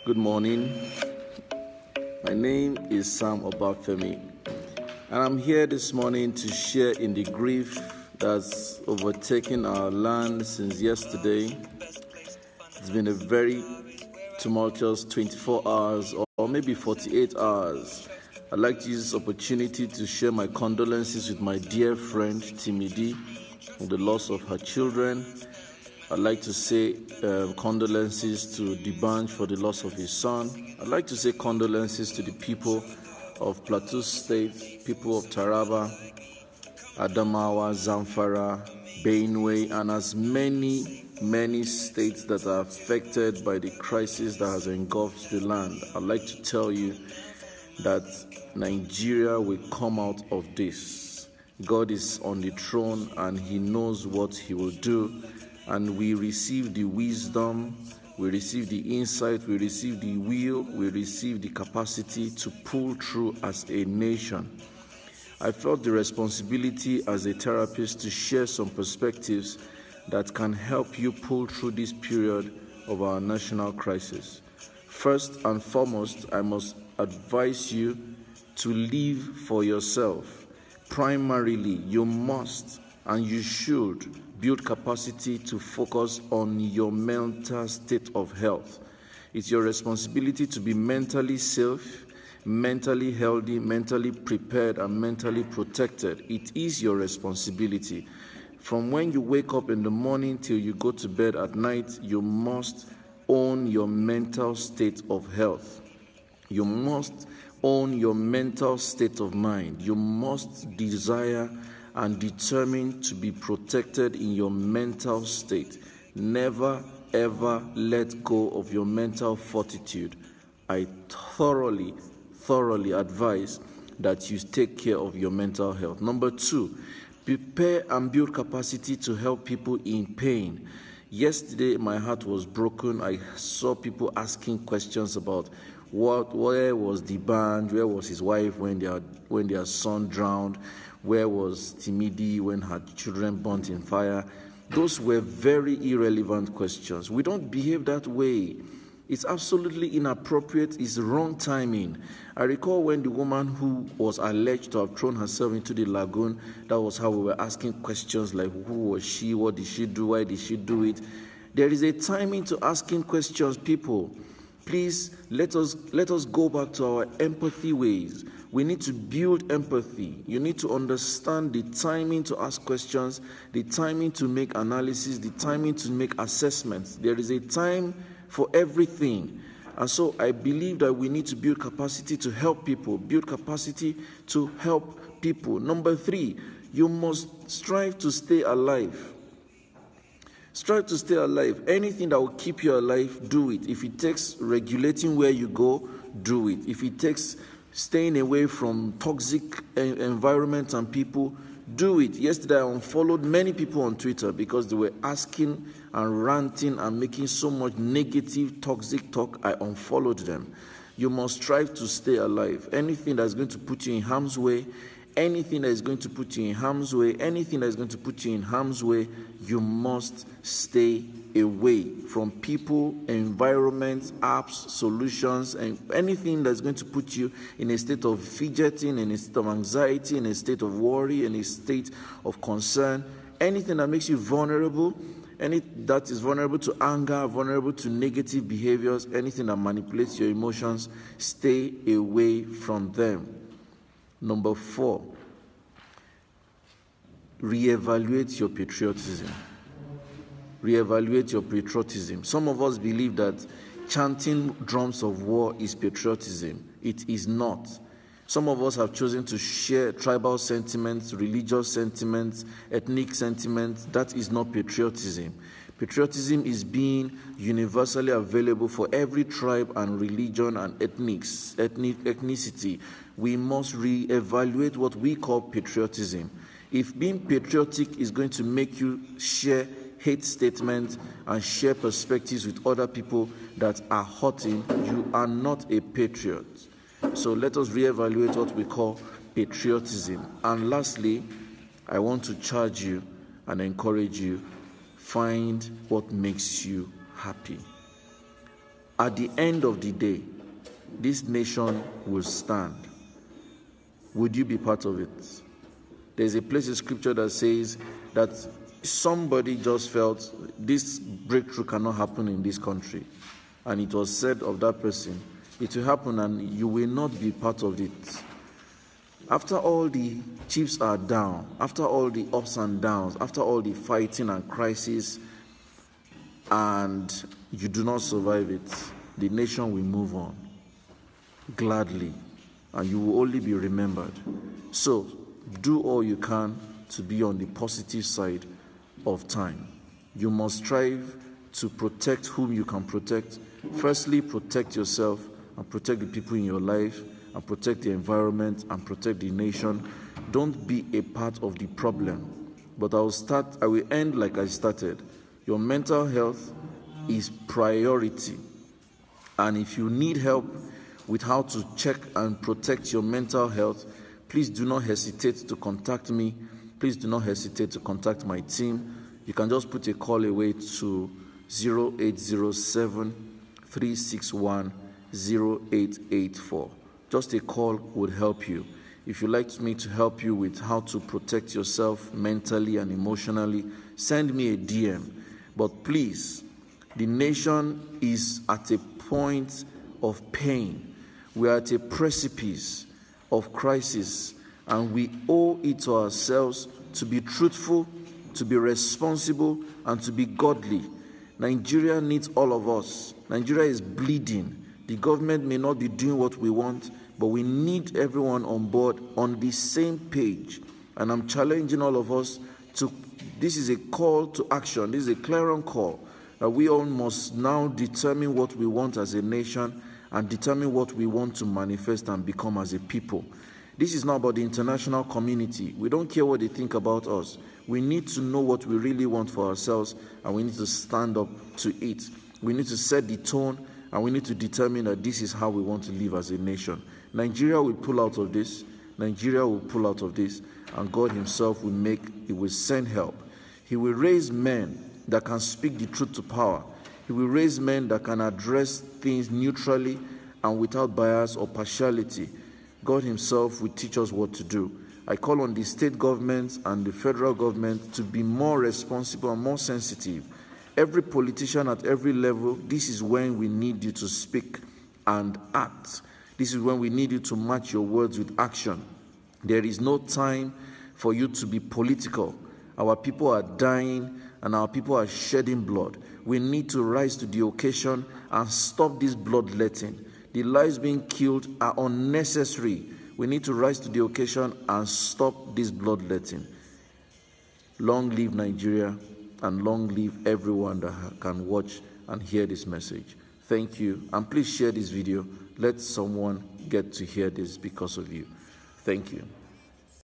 Good morning. My name is Sam Obafemi, and I'm here this morning to share in the grief that's overtaken our land since yesterday. It's been a very tumultuous 24 hours or maybe 48 hours. I'd like to use this opportunity to share my condolences with my dear friend Timidi on the loss of her children. I'd like to say condolences to Dibanj for the loss of his son. I'd like to say condolences to the people of Plateau State, people of Taraba, Adamawa, Zamfara, Benue, and as many states that are affected by the crisis that has engulfed the land. I'd like to tell you that Nigeria will come out of this. God is on the throne and He knows what He will do. And we receive the wisdom, we receive the insight, we receive the will, we receive the capacity to pull through as a nation. I felt the responsibility as a therapist to share some perspectives that can help you pull through this period of our national crisis. First and foremost, I must advise you to live for yourself. Primarily, you must and you should build capacity to focus on your mental state of health. It's your responsibility to be mentally safe, mentally healthy, mentally prepared, and mentally protected. It is your responsibility. From when you wake up in the morning till you go to bed at night, you must own your mental state of health. You must own your mental state of mind. You must desire and determined to be protected in your mental state. Never, ever let go of your mental fortitude. I thoroughly advise that you take care of your mental health. Number 2, prepare and build capacity to help people in pain. Yesterday, my heart was broken. I saw people asking questions about where was Dibanj, where was his wife when their son drowned, where was Timidi when her children burnt in fire. Those were very irrelevant questions. We don't behave that way. It's absolutely inappropriate. It's wrong timing. I recall when the woman who was alleged to have thrown herself into the lagoon, that was how we were asking questions like, who was she, what did she do, why did she do it? There is a timing to asking questions, people. Please, let us go back to our empathy ways. We need to build empathy. You need to understand the timing to ask questions, the timing to make analysis, the timing to make assessments. There is a time for everything. And so I believe that we need to build capacity to help people, build capacity to help people. Number 3, you must strive to stay alive. Strive to stay alive. Anything that will keep you alive, do it. If it takes regulating where you go, do it. If it takes staying away from toxic environments and people, do it. Yesterday, I unfollowed many people on Twitter because they were asking and ranting and making so much negative, toxic talk. I unfollowed them. You must strive to stay alive. Anything that's going to put you in harm's way, anything that is going to put you in harm's way, anything that is going to put you in harm's way, you must stay away from people, environments, apps, solutions, and anything that's going to put you in a state of fidgeting, in a state of anxiety, in a state of worry, in a state of concern, anything that makes you vulnerable, that is vulnerable to anger, vulnerable to negative behaviors, anything that manipulates your emotions, stay away from them. Number 4, reevaluate your patriotism. Reevaluate your patriotism. Some of us believe that chanting drums of war is patriotism. It is not. Some of us have chosen to share tribal sentiments, religious sentiments, ethnic sentiments. That is not patriotism. Patriotism is being universally available for every tribe and religion and ethnicity. We must reevaluate what we call patriotism. If being patriotic is going to make you share hate statements and share perspectives with other people that are hurting, you are not a patriot. So let us reevaluate what we call patriotism. And lastly, I want to charge you and encourage you, find what makes you happy. at the end of the day, this nation will stand. Would you be part of it? There's a place in scripture that says that somebody just felt this breakthrough cannot happen in this country. And it was said of that person, it will happen and you will not be part of it. After all the chips are down, after all the ups and downs, after all the fighting and crisis, and you do not survive it, the nation will move on gladly, and you will only be remembered. So, do all you can to be on the positive side of time. You must strive to protect whom you can protect. Firstly, protect yourself and protect the people in your life and protect the environment and protect the nation. Don't be a part of the problem. But I will end like I started. Your mental health is priority. And if you need help with how to check and protect your mental health, please do not hesitate to contact me. Please do not hesitate to contact my team. You can just put a call away to 0807 361 0884. Just a call would help you. If you'd like me to help you with how to protect yourself mentally and emotionally, send me a DM. But please, the nation is at a point of pain. We are at a precipice of crisis, and we owe it to ourselves to be truthful, to be responsible, and to be godly. Nigeria needs all of us. Nigeria is bleeding. The government may not be doing what we want, but we need everyone on board on the same page. And I'm challenging all of us to, this is a call to action. This is a clarion call that we all must now determine what we want as a nation and determine what we want to manifest and become as a people. This is not about the international community. We don't care what they think about us. We need to know what we really want for ourselves, and we need to stand up to it. We need to set the tone, and we need to determine that this is how we want to live as a nation. Nigeria will pull out of this. Nigeria will pull out of this, and God himself he will send help. He will raise men that can speak the truth to power. He will raise men that can address things neutrally and without bias or partiality. God himself will teach us what to do. I call on the state governments and the federal government to be more responsible and more sensitive. Every politician at every level, this is when we need you to speak and act. This is when we need you to match your words with action. There is no time for you to be political. Our people are dying and our people are shedding blood. We need to rise to the occasion and stop this bloodletting. The lives being killed are unnecessary. We need to rise to the occasion and stop this bloodletting. Long live Nigeria, and long live everyone that can watch and hear this message. Thank you, and please share this video. Let someone get to hear this because of you. Thank you.